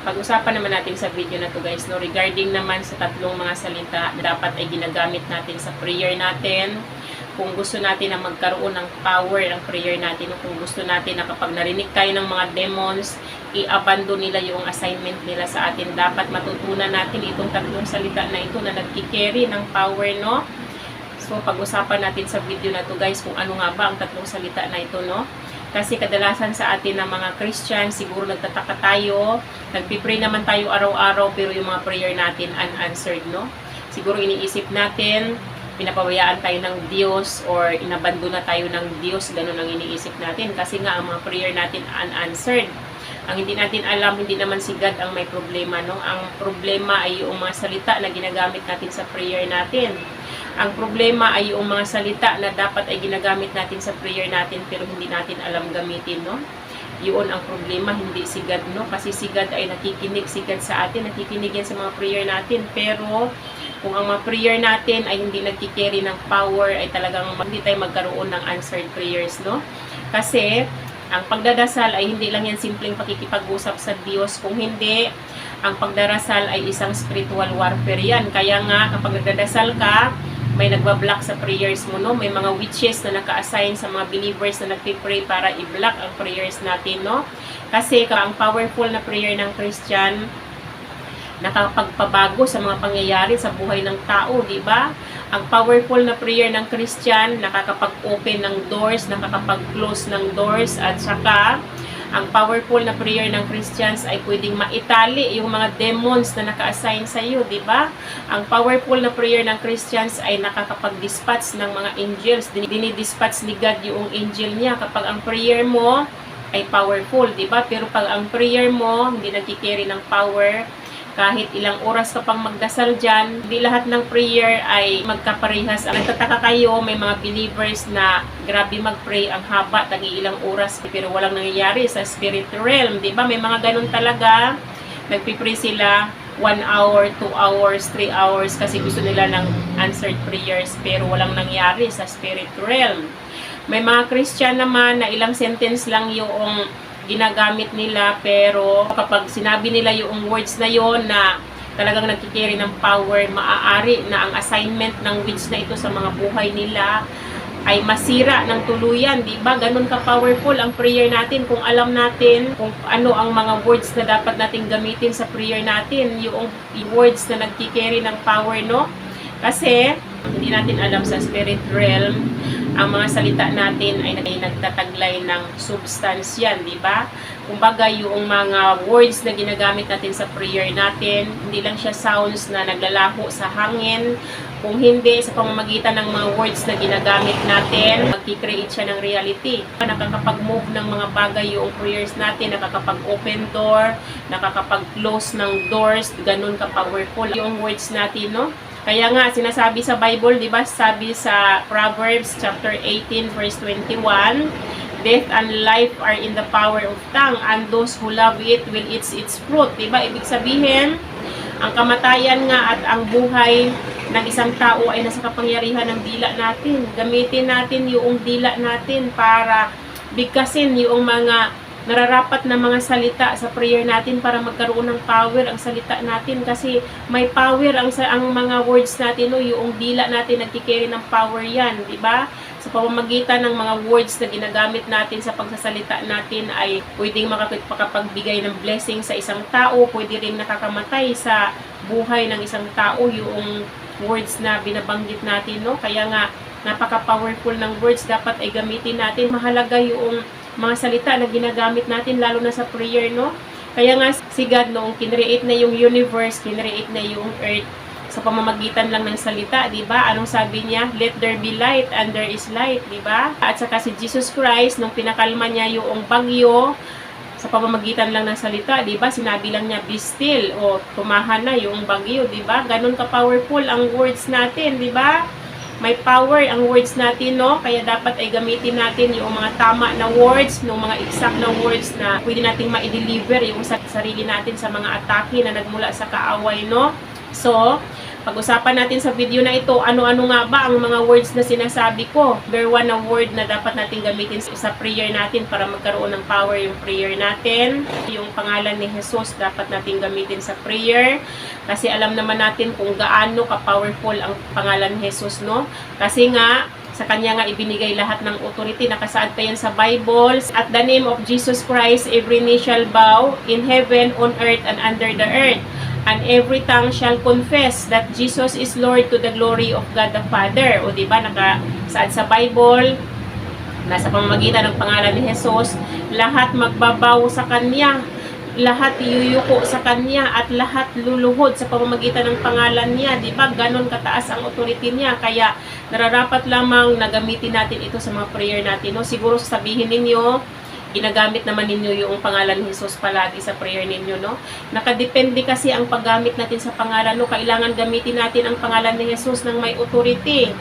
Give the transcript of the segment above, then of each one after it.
Pag-usapan naman natin sa video na to guys, no, regarding naman sa tatlong mga salita na dapat ay ginagamit natin sa prayer natin. Kung gusto natin na magkaroon ng power ang prayer natin, kung gusto natin na kapag narinig tayo ng mga demons, i-abandon nila yung assignment nila sa atin. Dapat matutunan natin itong tatlong salita na ito na nagki-carry ng power, no? So, pag-usapan natin sa video na to guys, kung ano nga ba ang tatlong salita na ito, no? Kasi kadalasan sa atin ng mga Christian, siguro nagtataka tayo, nagpipray naman tayo araw-araw, pero yung mga prayer natin unanswered, no? Siguro iniisip natin, pinapabayaan tayo ng Diyos or inabandona tayo ng Diyos, ganun ang iniisip natin. Kasi nga, ang mga prayer natin unanswered. Ang hindi natin alam, hindi naman si God ang may problema, no? Ang problema ay yung mga salita na ginagamit natin sa prayer natin. Ang problema ay yung mga salita na dapat ay ginagamit natin sa prayer natin pero hindi natin alam gamitin, no? Yun ang problema, hindi si God, no? Kasi si God ay nakikinig, si God sa atin, nakikinig yan sa mga prayer natin. Pero kung ang mga prayer natin ay hindi nagkikerry ng power, ay talagang hindi tayo magkaroon ng answered prayers, no? Kasi ang pagdadasal ay hindi lang yan simpleng pakikipag-usap sa Diyos. Kung hindi, ang pagdarasal ay isang spiritual warfare yan. Kaya nga, kapag nagdadasal ka, may nagbablock sa prayers mo, no? May mga witches na naka-assign sa mga believers na nagpipray para i-block ang prayers natin, no? Kasi ang powerful na prayer ng Christian, nakapagpabago sa mga pangyayari sa buhay ng tao, di ba? Ang powerful na prayer ng Christian, nakakapag-open ng doors, nakakapag-close ng doors, at saka ang powerful na prayer ng Christians ay pwedeng maitali yung mga demons na naka-assign sa iyo, di ba? Ang powerful na prayer ng Christians ay nakakapag-dispatch ng mga angels. Dinidispatch ni God yung angel niya kapag ang prayer mo ay powerful, di ba? Pero pag ang prayer mo hindi nagkikerry ng power, kahit ilang oras ka pang magdasal dyan, hindi lahat ng prayer ay magkaparehas. Nagtataka kayo, may mga believers na grabe mag-pray ang haba, ilang oras, pero walang nangyayari sa spirit realm, di ba? May mga ganun talaga, nagpipray sila 1 hour, 2 hours, 3 hours, kasi gusto nila ng answered prayers, pero walang nangyayari sa spirit realm. May mga Christian naman na ilang sentence lang yung ginagamit nila, pero kapag sinabi nila yung words na yon na talagang nagkikerry ng power, maaari na ang assignment ng witch na ito sa mga buhay nila ay masira ng tuluyan, di ba? Ganun ka-powerful ang prayer natin kung alam natin kung ano ang mga words na dapat nating gamitin sa prayer natin, yung words na nagkikerry ng power, no? Kasi hindi natin alam sa spirit realm, ang mga salita natin ay nagtataglay ng substance yan, di ba? Kumbaga, yung mga words na ginagamit natin sa prayer natin, hindi lang siya sounds na naglalaho sa hangin. Kung hindi, sa pamamagitan ng mga words na ginagamit natin, magkikreate siya ng reality. Nakakapag-move ng mga bagay yung prayers natin, nakakapag-open door, nakakapag-close ng doors, ganun ka-powerful yung words natin, no? Kaya nga, sinasabi sa Bible, di ba, sabi sa Proverbs chapter 18, verse 21, death and life are in the power of tongue, and those who love it will eat its fruit. Di ba, ibig sabihin, ang kamatayan nga at ang buhay ng isang tao ay nasa kapangyarihan ng dila natin. Gamitin natin yung dila natin para bigkasin yung mga nararapat na mga salita sa prayer natin para magkaroon ng power ang salita natin, kasi may power ang mga words natin, no? Yung dila natin nagkikerry ng power yan, di ba? Sa pamamagitan ng mga words na ginagamit natin sa pagsasalita natin ay pwedeng makapagbigay ng blessing sa isang tao, pwede rin nakakamatay sa buhay ng isang tao yung words na binabanggit natin, no? Kaya nga, napaka-powerful ng words, dapat ay gamitin natin. Mahalaga yung mga salita na ginagamit natin, lalo na sa prayer, no? Kaya nga, si God, noong kinreate na yung universe, kinreate na yung earth, sa pamamagitan lang ng salita, di ba? Anong sabi niya? Let there be light, and there is light, di ba? At saka si Jesus Christ, nung pinakalma niya yung bagyo, sa pamamagitan lang ng salita, di ba? Sinabi lang niya, be still, o tumahan na yung bagyo, di ba? Ganun ka-powerful ang words natin, di ba? May power ang words natin, no? Kaya dapat ay gamitin natin yung mga tama na words, yung mga exact na words na pwede nating ma-deliver yung sarili natin sa mga atake na nagmula sa kaaway, no? So, pag-usapan natin sa video na ito, ano-ano nga ba ang mga words na sinasabi ko. Number 1 na word na dapat natin gamitin sa prayer natin para magkaroon ng power yung prayer natin. Yung pangalan ni Jesus dapat natin gamitin sa prayer. Kasi alam naman natin kung gaano ka-powerful ang pangalan ni Jesus, no? Kasi nga, sa kanya nga ibinigay lahat ng authority. Nakasaad pa yan sa Bible. At the name of Jesus Christ, every knee shall bow in heaven, on earth, and under the earth. And every tongue shall confess that Jesus is Lord to the glory of God the Father. O diba, nakasaad sa Bible, nasa pamamagitan ng pangalan ni Jesus, lahat magbabaw sa Kanya, lahat yuyuko sa Kanya, at lahat luluhod sa pamamagitan ng pangalan niya. Diba, ganon kataas ang authority niya. Kaya, nararapat lamang na gamitin natin ito sa mga prayer natin. No? Siguro sabihin ninyo, ginagamit naman ninyo yung pangalan ni Jesus palagi sa prayer ninyo, no? Nakadepende kasi ang paggamit natin sa pangalan, no? Kailangan gamitin natin ang pangalan ni Jesus ng may authority.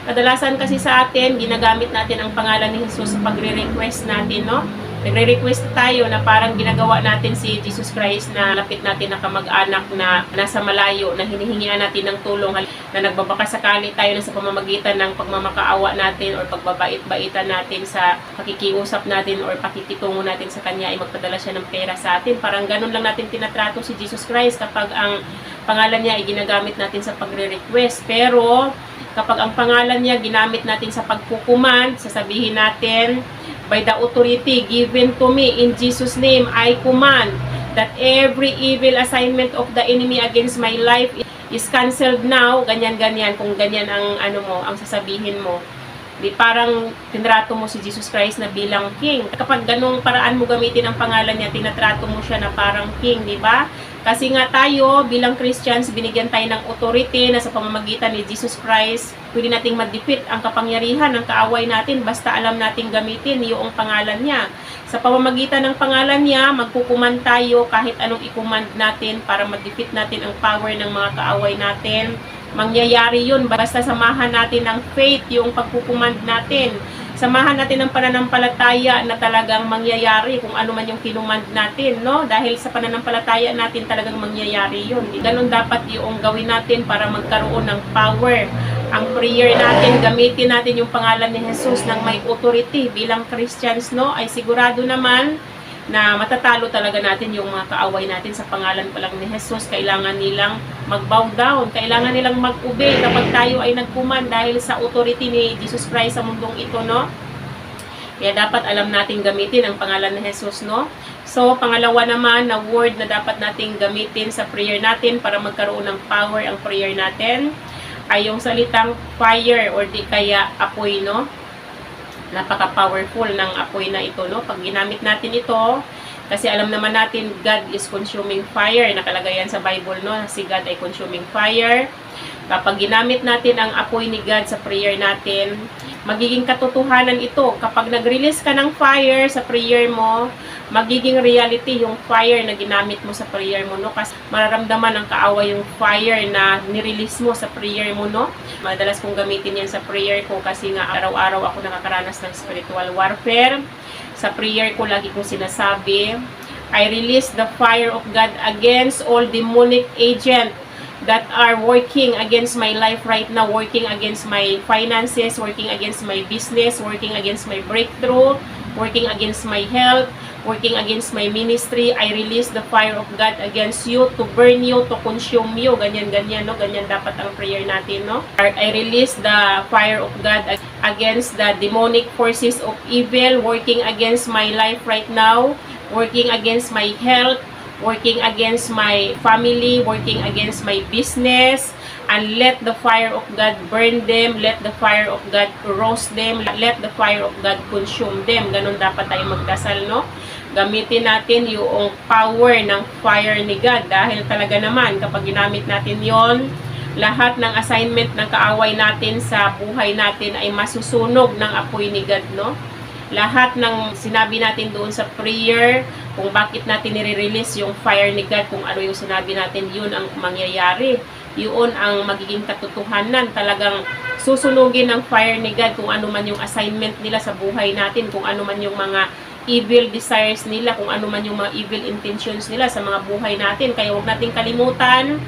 Kadalasan kasi sa atin, ginagamit natin ang pangalan ni Jesus sa pagre-request natin, no? Nagre-request tayo na parang ginagawa natin si Jesus Christ na lapit natin na kamag-anak na nasa malayo, na hinihingian natin ng tulong, na nagbabakasakali tayo na sa pamamagitan ng pagmamakaawa natin or pagbabait-baitan natin sa pakikiusap natin or pakikitungo natin sa Kanya ay magpadala siya ng pera sa atin. Parang ganun lang natin tinatrato si Jesus Christ kapag ang pangalan niya ay ginagamit natin sa pagre-request. Pero kapag ang pangalan niya ginamit natin sa pagkukuman, sasabihin natin, by the authority given to me in Jesus' name, I command that every evil assignment of the enemy against my life is canceled now. Ganyan-ganyan, kung ganyan ang ang sasabihin mo. Di parang tinrato mo si Jesus Christ na bilang king. Kapag ganung paraan mo gamitin ang pangalan niya, tinatrato mo siya na parang king, di ba? Kasi nga tayo, bilang Christians, binigyan tayo ng authority na sa pamamagitan ni Jesus Christ, pwede nating ma-defeat ang kapangyarihan ng kaaway natin basta alam nating gamitin yung pangalan niya. Sa pamamagitan ng pangalan niya, magkukuman tayo kahit anong i-command natin para ma-defeat natin ang power ng mga kaaway natin. Mangyayari yun basta samahan natin ng faith yung pagkukumand natin. Samahan natin ng pananampalataya na talagang mangyayari kung ano man yung kinumand natin, no? Dahil sa pananampalataya natin talagang mangyayari yun. Ganun dapat yung gawin natin para magkaroon ng power. Ang prayer natin, gamitin natin yung pangalan ni Jesus ng may authority bilang Christians, no? Ay sigurado naman na matatalo talaga natin yung mga kaaway natin sa pangalan pa lang ni Jesus. Kailangan nilang mag-bow down, kailangan nilang mag-obey kapag tayo ay nagkuman dahil sa authority ni Jesus Christ sa mundong ito, no? Kaya dapat alam nating gamitin ang pangalan ni Jesus, no? So, pangalawa naman na word na dapat nating gamitin sa prayer natin para magkaroon ng power ang prayer natin ay yung salitang fire or di kaya apoy, no? Napaka-powerful ng apoy na ito, no? Pag ginamit natin ito, kasi alam naman natin, God is consuming fire. Nakalagay yan sa Bible, no? Si God ay consuming fire. Kapag ginamit natin ang apoy ni God sa prayer natin, magiging katotohanan ito. Kapag nag-release ka ng fire sa prayer mo, magiging reality yung fire na ginamit mo sa prayer mo, no? Kasi mararamdaman ng kaaway yung fire na nirelease mo sa prayer mo, no? Madalas kong gamitin yan sa prayer ko kasi nga araw-araw ako nakakaranas ng spiritual warfare. Sa prayer ko lagi kong sinasabi, I release the fire of God against all demonic agent that are working against my life right now, working against my finances, working against my business, working against my breakthrough, working against my health, working against my ministry. I release the fire of God against you to burn you, to consume you. Ganyan-ganyan, no? Ganyan dapat ang prayer natin, no? I release the fire of God against the demonic forces of evil working against my life right now, working against my health, working against my family, working against my business, and let the fire of God burn them, let the fire of God roast them, let the fire of God consume them. Ganun dapat tayo magdasal, no? Gamitin natin yung power ng fire ni God dahil talaga naman kapag ginamit natin yon, lahat ng assignment ng kaaway natin sa buhay natin ay masusunog ng apoy ni God, no? Lahat ng sinabi natin doon sa prayer, kung bakit natin nire-release yung fire ni God, kung ano yung sinabi natin, yun ang mangyayari. Yun ang magiging katotohanan. Talagang susunugin ng fire ni God kung ano man yung assignment nila sa buhay natin, kung ano man yung mga evil desires nila, kung ano man yung mga evil intentions nila sa mga buhay natin. Kaya huwag nating kalimutan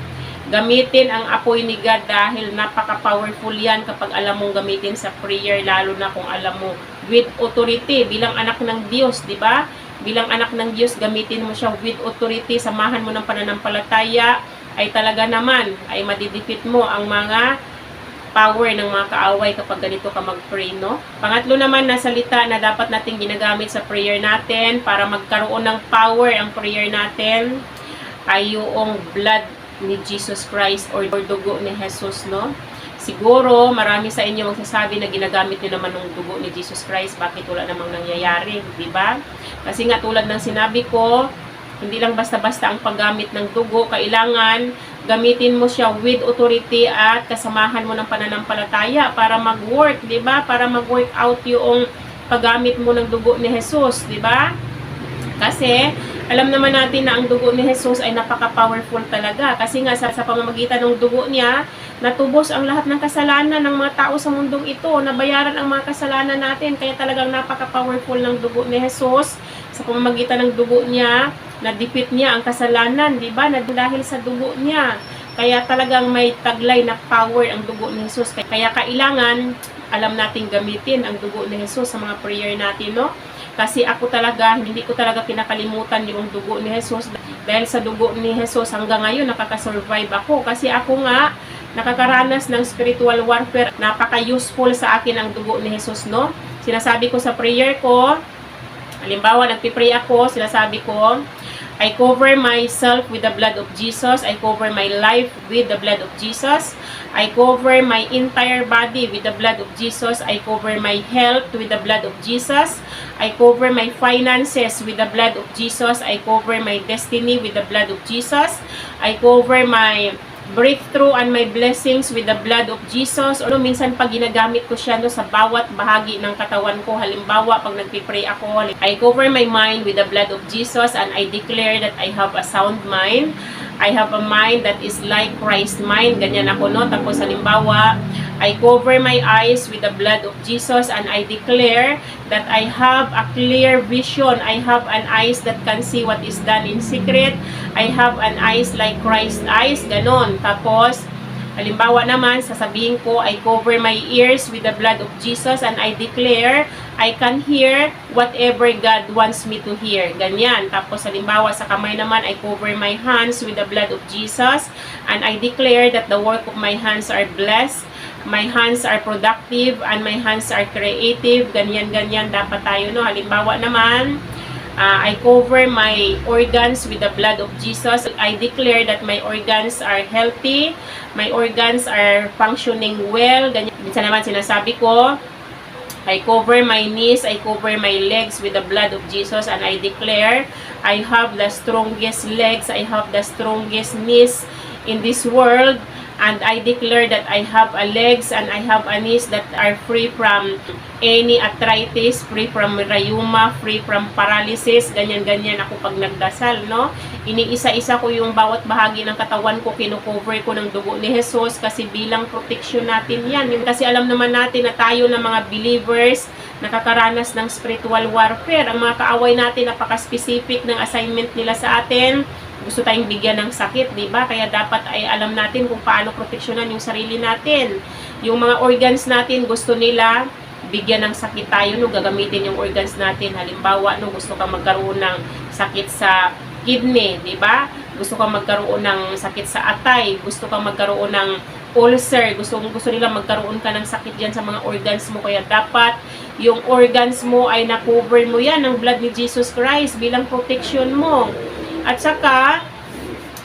Gamitin ang apoy ni God dahil napaka-powerful yan kapag alam mong gamitin sa prayer, lalo na kung alam mo with authority bilang anak ng Diyos, di ba? Bilang anak ng Diyos, gamitin mo siya with authority, samahan mo ng pananampalataya, ay talaga naman ay madidefeat mo ang mga power ng mga kaaway kapag ganito ka mag-pray, no? Pangatlo naman na salita na dapat natin ginagamit sa prayer natin para magkaroon ng power ang prayer natin ay yung blood ni Jesus Christ or dugo ni Jesus, no? Siguro, marami sa inyo magsasabi na ginagamit nyo naman ng dugo ni Jesus Christ, bakit wala namang nangyayari, di ba? Kasi nga tulad ng sinabi ko, hindi lang basta-basta ang paggamit ng dugo, kailangan gamitin mo siya with authority at kasamahan mo ng pananampalataya para mag-work, di ba? Para mag-work out yung paggamit mo ng dugo ni Jesus, di ba? Kasi, alam naman natin na ang dugo ni Jesus ay napaka-powerful talaga. Kasi nga sa pamamagitan ng dugo niya, natubos ang lahat ng kasalanan ng mga tao sa mundong ito. Nabayaran ang mga kasalanan natin. Kaya talagang napaka-powerful ng dugo ni Jesus. Sa pamamagitan ng dugo niya, na-defeat niya ang kasalanan, di ba? Dahil sa dugo niya. Kaya talagang may taglay na power ang dugo ni Jesus. Kaya kailangan alam nating gamitin ang dugo ni Jesus sa mga prayer natin, no? Kasi ako talaga, hindi ko talaga pinakalimutan yung dugo ni Jesus. Dahil sa dugo ni Jesus hanggang ngayon nakaka-survive ako. Kasi ako nga, nakakaranas ng spiritual warfare. Napaka-useful sa akin ang dugo ni Jesus, no? Sinasabi ko sa prayer ko, halimbawa, nagpipray ako, sinasabi ko, I cover myself with the blood of Jesus. I cover my life with the blood of Jesus. I cover my entire body with the blood of Jesus. I cover my health with the blood of Jesus. I cover my finances with the blood of Jesus. I cover my destiny with the blood of Jesus. I cover my breakthrough and my blessings with the blood of Jesus. O minsan pag ginagamit ko siya sa bawat bahagi ng katawan ko, halimbawa pag nagpipray ako, I cover my mind with the blood of Jesus and I declare that I have a sound mind. I have a mind that is like Christ's mind. Ganyan ako, no? Tapos halimbawa, I cover my eyes with the blood of Jesus and I declare that I have a clear vision. I have an eyes that can see what is done in secret. I have an eyes like Christ's eyes. Ganon. Tapos, halimbawa naman, sasabihin ko, I cover my ears with the blood of Jesus and I declare I can hear whatever God wants me to hear. Ganyan. Tapos, halimbawa, sa kamay naman, I cover my hands with the blood of Jesus and I declare that the work of my hands are blessed. My hands are productive and my hands are creative. Ganyan-ganyan dapat tayo, no? Halimbawa naman, I cover my organs with the blood of Jesus. I declare that my organs are healthy. My organs are functioning well. Ganyan. Minsan naman sinasabi ko, I cover my knees, I cover my legs with the blood of Jesus, and I declare I have the strongest legs, I have the strongest knees in this world, and I declare that I have a legs and I have a knees that are free from any arthritis, free from rheuma, free from paralysis. Ganyan-ganyan ako pag nagdasal, no? Iniisa-isa ko yung bawat bahagi ng katawan ko, kinukover ko ng dugo ni Jesus kasi bilang protection natin yan. Kasi alam naman natin na tayo na mga believers, nakakaranas ng spiritual warfare. Ang mga kaaway natin, napaka-specific ng assignment nila sa atin. Gusto tayong bigyan ng sakit, di ba? Kaya dapat ay alam natin kung paano proteksyonan yung sarili natin. Yung mga organs natin, gusto nila bigyan ng sakit tayo, no? Gagamitin yung organs natin. Halimbawa, no, gusto kang magkaroon ng sakit sa kidney, di ba? Gusto kang magkaroon ng sakit sa atay, gusto kang magkaroon ng ulcer, gusto nila magkaroon ka ng sakit diyan sa mga organs mo. Kaya dapat yung organs mo ay na-cover mo yan ng blood ni Jesus Christ bilang protection mo. At saka,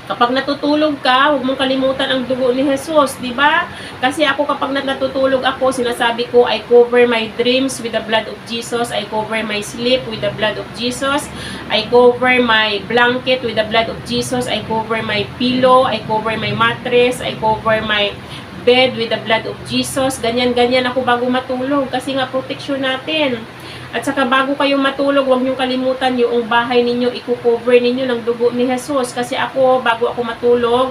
kapag natutulog ka, huwag mong kalimutan ang dugo ni Jesus, di ba? Kasi ako kapag natutulog ako, sinasabi ko, I cover my dreams with the blood of Jesus. I cover my sleep with the blood of Jesus. I cover my blanket with the blood of Jesus. I cover my pillow. I cover my mattress. I cover my bed with the blood of Jesus. Ganyan-ganyan ako bago matulog kasi nga protection natin. At saka bago kayo matulog, huwag niyong kalimutan yung bahay ninyo, i-cover ninyo ng dugo ni Jesus. Kasi ako, bago ako matulog,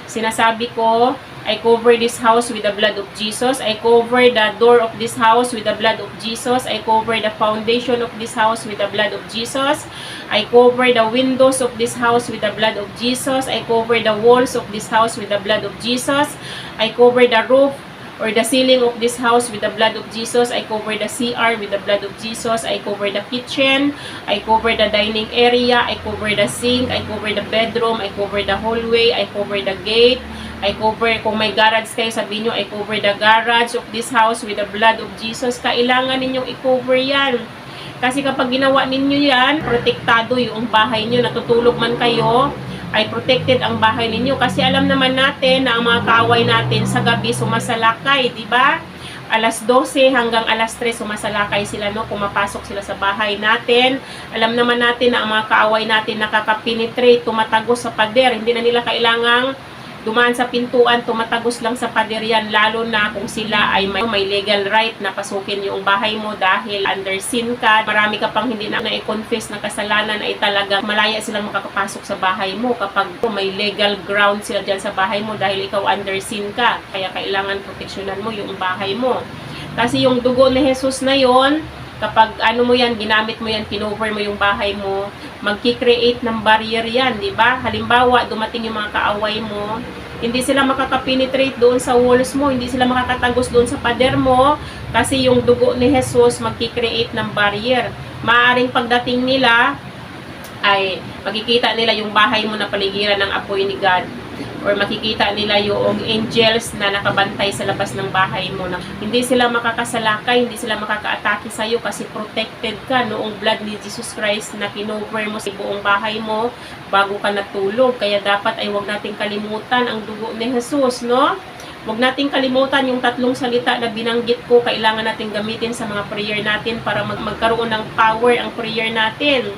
sinasabi ko, I cover this house with the blood of Jesus. I cover the door of this house with the blood of Jesus. I cover the foundation of this house with the blood of Jesus. I cover the windows of this house with the blood of Jesus. I cover the walls of this house with the blood of Jesus. I cover the roof or the ceiling of this house with the blood of Jesus. I cover the CR with the blood of Jesus. I cover the kitchen. I cover the dining area. I cover the sink. I cover the bedroom. I cover the hallway. I cover the gate. I cover, kung may garage kayo, sabihin nyo, I cover the garage of this house with the blood of Jesus. Kailangan ninyong i-cover yan. Kasi kapag ginawa ninyo yan, protektado yung bahay nyo. Natutulog man kayo, ay protected ang bahay ninyo. Kasi alam naman natin na ang mga kaaway natin sa gabi sumasalakay, di ba? Alas 12 hanggang alas 3 sumasalakay sila, no? Pumapasok sila sa bahay natin. Alam naman natin na ang mga kaaway natin nakakapenetrate, tumatagos sa pader. Hindi na nila kailangang dumaan sa pintuan, tumatagos lang sa pader yan, lalo na kung sila ay may legal right na pasukin yung bahay mo dahil under sin ka. Marami ka pang hindi na i-confess na kasalanan, ay talagang malaya silang makakapasok sa bahay mo kapag may legal ground sila dyan sa bahay mo dahil ikaw under sin ka. Kaya kailangan proteksyonan mo yung bahay mo. Kasi yung dugo ni Jesus na yon, kapag ano mo yan, ginamit mo yan, kinover mo yung bahay mo, magki-create ng barrier yan, di ba? Halimbawa, dumating yung mga kaaway mo, hindi sila makaka-penetrate doon sa walls mo, hindi sila makakatagos doon sa pader mo, kasi yung dugo ni Jesus magki-create ng barrier. Maaring pagdating nila, ay makikita nila yung bahay mo na paligiran ng apoy ni God. Or makikita nila yung angels na nakabantay sa labas ng bahay mo. Hindi sila makakasalakay, hindi sila makaka-atake sa'yo kasi protected ka noong blood ni Jesus Christ na kinover mo sa buong bahay mo bago ka natulog. Kaya dapat ay huwag nating kalimutan ang dugo ni Jesus, no? Huwag nating kalimutan yung tatlong salita na binanggit ko, kailangan natin gamitin sa mga prayer natin para magkaroon ng power ang prayer natin.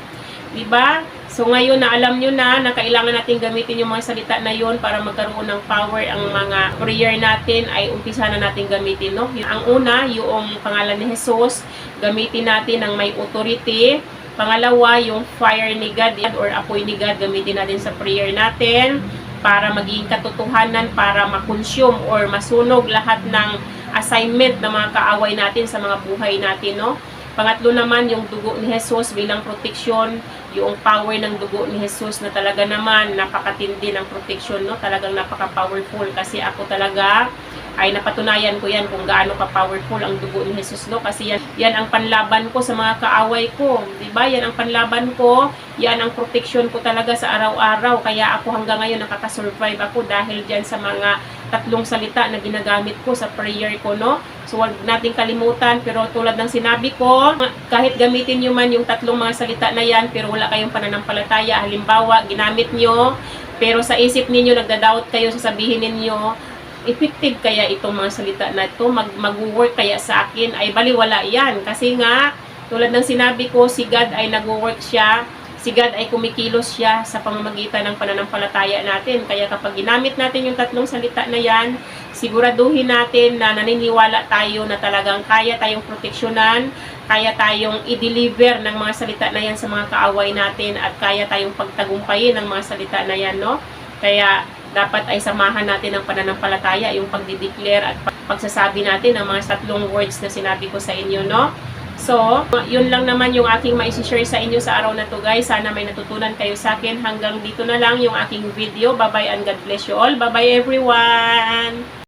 Diba? So ngayon na alam nyo na kailangan natin gamitin yung mga salita na yon para magkaroon ng power ang mga prayer natin, ay umpisa na natin gamitin, no? Ang una, yung pangalan ni Jesus, gamitin natin ng may authority. Pangalawa, yung fire ni God or apoy ni God, gamitin natin sa prayer natin para maging katotohanan, para makonsume or masunog lahat ng assignment ng mga kaaway natin sa mga buhay natin, no? Pangatlo naman, yung dugo ni Jesus bilang proteksyon, yung power ng dugo ni Jesus na talaga naman napakatindi ng proteksyon, no? Talagang napaka-powerful kasi ako talaga ay napatunayan ko yan kung gaano ka-powerful ang dugo ni Jesus, no? Kasi yan ang panlaban ko sa mga kaaway ko, diba? Yan ang panlaban ko, yan ang proteksyon ko talaga sa araw-araw. Kaya ako hanggang ngayon nakaka-survive ako dahil dyan sa mga tatlong salita na ginagamit ko sa prayer ko, no? So, huwag nating kalimutan, pero tulad ng sinabi ko, kahit gamitin nyo man yung tatlong mga salita na yan, pero wala kayong pananampalataya, halimbawa, ginamit nyo, pero sa isip ninyo, nagda-doubt kayo, sasabihin ninyo, effective kaya itong mga salita na ito, mag-work kaya sa akin, ay baliwala yan. Kasi nga, tulad ng sinabi ko, si God ay nag-work siya, si God ay kumikilos siya sa pamamagitan ng pananampalataya natin. Kaya kapag ginamit natin yung tatlong salita na yan, siguraduhin natin na naniniwala tayo na talagang kaya tayong proteksyonan, kaya tayong i-deliver ng mga salita na yan sa mga kaaway natin, at kaya tayong pagtagumpayin ng mga salita na yan, no? Kaya dapat ay samahan natin ang pananampalataya, yung pagdideclare at pagsasabi natin ng mga tatlong words na sinabi ko sa inyo, no? So, yun lang naman yung aking ma-share sa inyo sa araw na to, guys. Sana may natutunan kayo sa akin. Hanggang dito na lang yung aking video. Bye-bye and God bless you all. Bye-bye everyone!